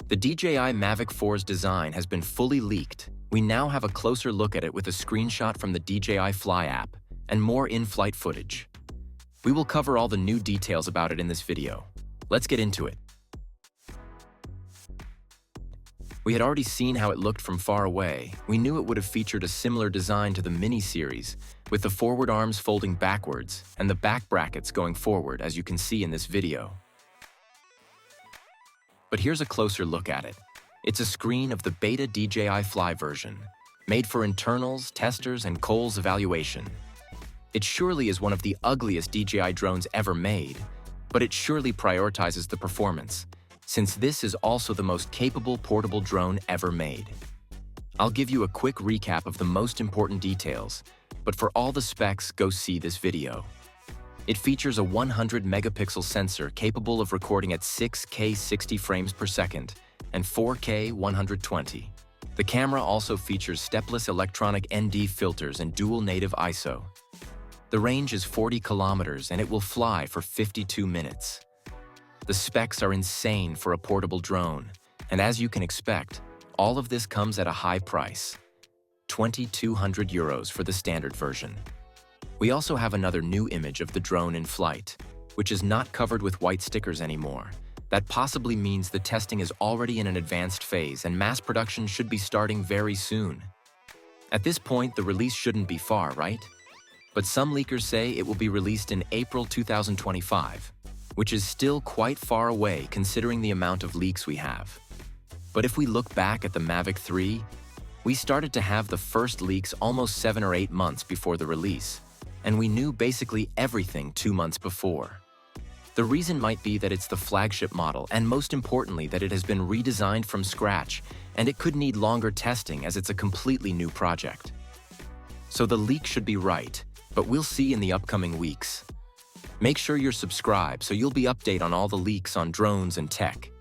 The DJI Mavic 4's design has been fully leaked. We now have a closer look at it with a screenshot from the DJI Fly app and more in-flight footage. We will cover all the new details about it in this video. Let's get into it. We had already seen how it looked from far away. We knew it would have featured a similar design to the Mini series, with the forward arms folding backwards and the back brackets going forward, as you can see in this video. But here's a closer look at it. It's a screen of the beta DJI Fly version, made for internals, testers, and Cole's evaluation. It surely is one of the ugliest DJI drones ever made, but it surely prioritizes the performance, since this is also the most capable portable drone ever made. I'll give you a quick recap of the most important details, but for all the specs, go see this video. It features a 100 megapixel sensor capable of recording at 6K 60 frames per second and 4K 120. The camera also features stepless electronic ND filters and dual native ISO. The range is 40 kilometers and it will fly for 52 minutes. The specs are insane for a portable drone, and as you can expect, all of this comes at a high price, 2,200 euros for the standard version. We also have another new image of the drone in flight, which is not covered with white stickers anymore. That possibly means the testing is already in an advanced phase and mass production should be starting very soon. At this point, the release shouldn't be far, right? But some leakers say it will be released in April 2025. Which is still quite far away considering the amount of leaks we have. But if we look back at the Mavic 3, we started to have the first leaks almost 7 or 8 months before the release, and we knew basically everything 2 months before. The reason might be that it's the flagship model, and most importantly that it has been redesigned from scratch, and it could need longer testing as it's a completely new project. So the leak should be right, but we'll see in the upcoming weeks. Make sure you're subscribed so you'll be updated on all the leaks on drones and tech.